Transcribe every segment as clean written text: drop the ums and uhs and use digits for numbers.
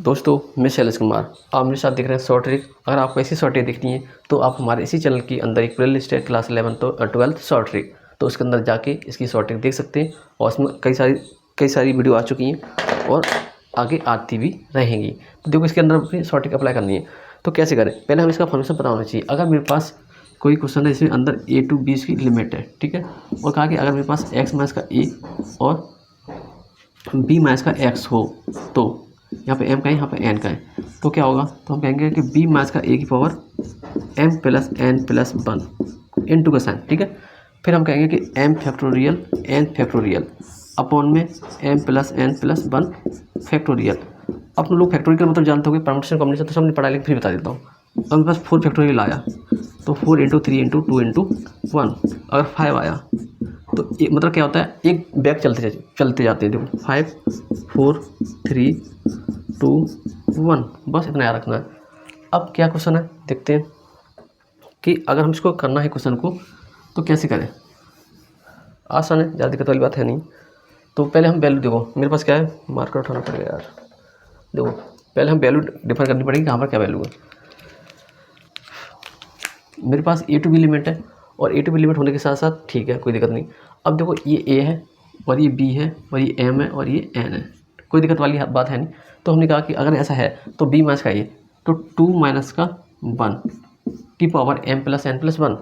दोस्तों, मैं शैलेश कुमार, आप मेरे साथ देख रहे हैं शॉर्ट ट्रिक। अगर आपको ऐसी शॉर्ट ट्रिक देखनी है तो आप हमारे इसी चैनल के अंदर एक प्ले लिस्ट है क्लास 11 तो 12 शॉर्ट ट्रिक, तो उसके अंदर जाके इसकी शॉर्ट ट्रिक देख सकते हैं। और उसमें कई सारी वीडियो आ चुकी हैं और आगे आती भी रहेंगी। तो देखो, इसके अंदर अपनी शॉर्ट ट्रिक अप्लाई करनी है तो कैसे करें, पहले हमें इसका फॉर्मेशन पता होना चाहिए। अगर मेरे पास कोई क्वेश्चन है इसमें अंदर a to b की लिमिट है, ठीक है, और कहा कि अगर मेरे पास x माइनस का a और b माइनस का x हो तो यहाँ पे m का है, यहाँ पे n का है, तो क्या होगा, तो हम कहेंगे कि b माइनस का a की power m plus n plus 1 into का साइन, ठीक है। फिर हम कहेंगे कि m factorial n factorial upon में m plus n plus 1 factorial. अब तुम लोग फैक्टोरियल मतलब जानते हो, परम्यूटेशन कॉम्बिनेशन तो सबने पढ़ा, लेकिन फिर बता देता हूँ। अब मेरे पास 4 फैक्टोरियल आया तो 4 इंटू 3 इंटू 2 इंटू 1। अगर 5 आया तो मतलब क्या होता है, एक बैग चलते जाते हैं। देखो 5 4 3 2 1, बस इतना याद रखना है। अब क्या क्वेश्चन है, देखते हैं कि अगर हम इसको करना है क्वेश्चन को तो कैसे करें। आसान है, ज़्यादा दिक्कत वाली बात है नहीं। तो पहले हम वैल्यू, देखो मेरे पास क्या है, मार्कर उठाना पड़ेगा यार। देखो पहले हम वैल्यू डिफाइन करनी पड़ेगी, कहाँ पर क्या वैल्यू है। मेरे पास a to b लिमिट है और a to b लिमिट होने के साथ साथ ठीक है, कोई दिक्कत नहीं। अब देखो ये a है और ये b है और ये m है और ये n है, कोई दिक्कत वाली बात है नहीं। तो हमने कहा कि अगर ऐसा है तो b माइनस का a तो 2 माइनस का 1 की power m plus n plus 1।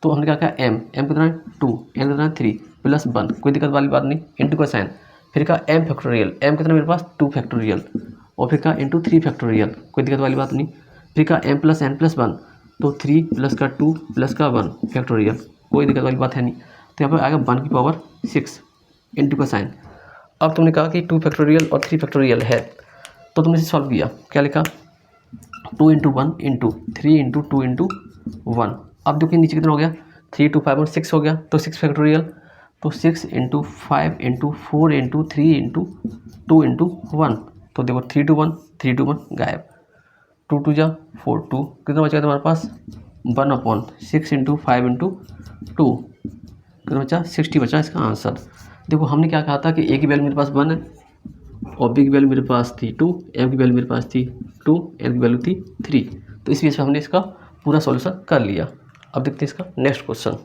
तो हमने कहा m कितना है 2, n कितना है 3 प्लस 1, कोई दिक्कत वाली बात नहीं, इंटू का साइन। फिर का m फैक्टोरियल, m कितना मेरे पास 2 फैक्टोरियल, और फिर का इंटू 3 फैक्टोरियल, कोई दिक्कत वाली बात नहीं। फिर का m प्लस n प्लस 1 तो 3 प्लस का 2 प्लस का 1 फैक्टोरियल, कोई दिक्कत वाली बात है नहीं। तो यहाँ पर आएगा 1 की पावर 6 इंटू का साइन। अब तुमने कहा कि 2 फैक्टोरियल और 3 फैक्टोरियल है, तो तुमने इसे सॉल्व किया, क्या लिखा 2 इंटू 1 इंटू 3 इंटू 2 इंटू 1। अब देखिए नीचे कितना हो गया, 3 2 5 और 6 हो गया, तो 6 फैक्टोरियल, तो 6 into 5 into 4 into 3 into 2 into 1। तो देखो 3 2 1 3 2 1 गायब, 2 2 जा 4 2, कितना बचा तुम्हारे पास 1/6 इंटू 5 इंटू 2, कितना बचा 60 बचा इसका आंसर। देखो हमने क्या कहा था कि a की वैल्यू मेरे पास 1 है और b की वैल्यू मेरे पास थी 2, m की वैल्यू मेरे पास थी 2, n की वैल्यू थी 3। तो इस वजह से हमने इसका पूरा सॉल्यूशन कर लिया। अब देखते हैं इसका नेक्स्ट क्वेश्चन।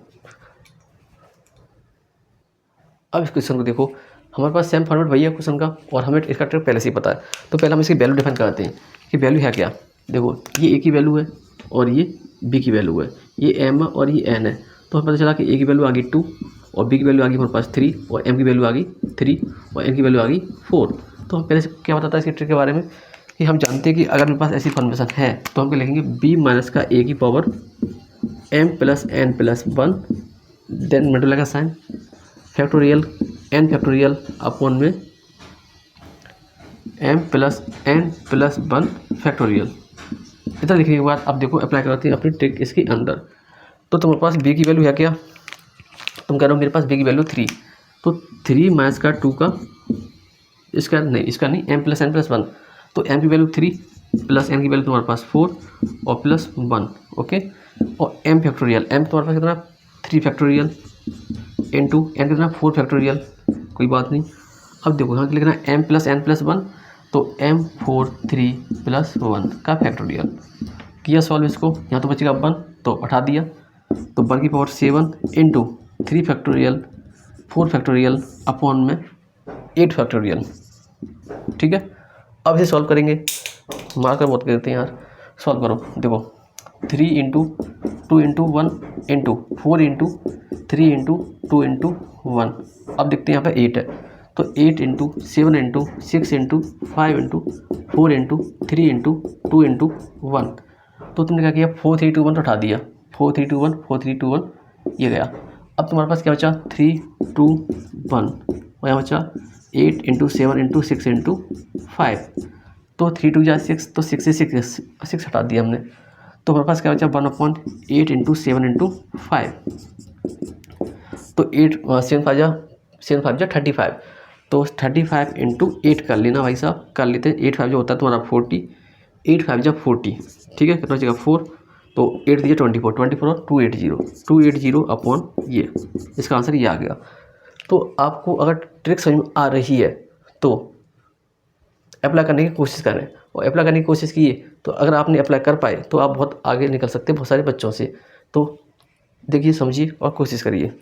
अब इस क्वेश्चन को देखो, हमारे पास सेम फॉर्मेट वही है क्वेश्चन का और हमें इसका ट्रिक पहले से ही पता है। तो पहले हम इसकी वैल्यू डिफाइन करते हैं कि वैल्यू है क्या। देखो ये a की वैल्यू है और ये b की वैल्यू है, ये m है और ये n है। तो हमें पता चला कि a की वैल्यू आ गई 2 और b की वैल्यू आ गई हमारे पास 3 और m की वैल्यू आ गई 3 और n की वैल्यू आ गई 4। तो हम पहले से क्या बताता है इसके ट्रिक के बारे में कि हम जानते हैं कि अगर मेरे पास ऐसी फॉर्मेशन है तो हम क्या लिखेंगे, b माइनस का a की power m plus n plus 1 then middle लगा sign factorial n factorial upon में m plus n plus 1 factorial. इतना लिखने के बाद अब देखो अप्लाई करते हैं अपनी ट्रिक इसके अंदर। तो तुम्हारे पास b की वैल्यू है क्या, तुम कह रहे हो मेरे पास b की वैल्यू 3, तो 3 माइनस का 2 का इसका नहीं m प्लस n प्लस 1। तो m की वैल्यू 3 प्लस n की वैल्यू तुम्हारे पास 4 और प्लस 1, ओके। और m फैक्टोरियल, m तुम्हारे पास कितना 3 फैक्टोरियल इंटू n कितना 4 फैक्टोरियल, कोई बात नहीं। अब देखो यहाँ लिखना m प्लस n प्लस 1, तो m 4 3 प्लस 1 का फैक्टोरियल किया सॉल्व इसको। यहाँ तो बचेगा 1 तो हटा दिया, तो 1 की power 7 into 3 factorial 4 factorial upon में 8 फैक्टोरियल, ठीक है। अब इसे सॉल्व करेंगे, मार्कर मत करते हैं यार, सॉल्व करो। देखो 3 into 2 into 1 into 4 into 3 into 2 into 1। अब देखते हैं यहाँ पे 8 है, तो 8 into 7 into 6 into 5 into 4 into 3 into 2 into 1। तो तुमने क्या किया 4 3 2 1 तो उठा दिया, 4 3 2 1 4 3 2 1 ये गया। अब तुम्हारे पास क्या बचा 3 2 1 और यहाँ बचा 8 इंटू 7 इंटू 6 इंटू 5। तो 3 2 जा 6, तो 6 से 6 हटा दिया हमने। तो हमारे पास क्या बचा 1/8 इंटू 7 इंटू 5। तो 8 7 5 जा 35, तो 35 इंटू 8 कर लेना भाई साहब, कर लेते हैं। 8 5 जो होता है तुम्हारा 40, 8 5 जा 40, ठीक है। कितना बचेगा 4, तो 8 दिया 24 24 और 280 अपॉन ये, इसका आंसर ये आ गया। तो आपको अगर ट्रिक समझ में आ रही है तो अप्लाई करने की कोशिश करें, और अप्लाई करने की कोशिश की तो अगर आपने अप्लाई कर पाए तो आप बहुत आगे निकल सकते हैं बहुत सारे बच्चों से। तो देखिए, समझिए और कोशिश करिए।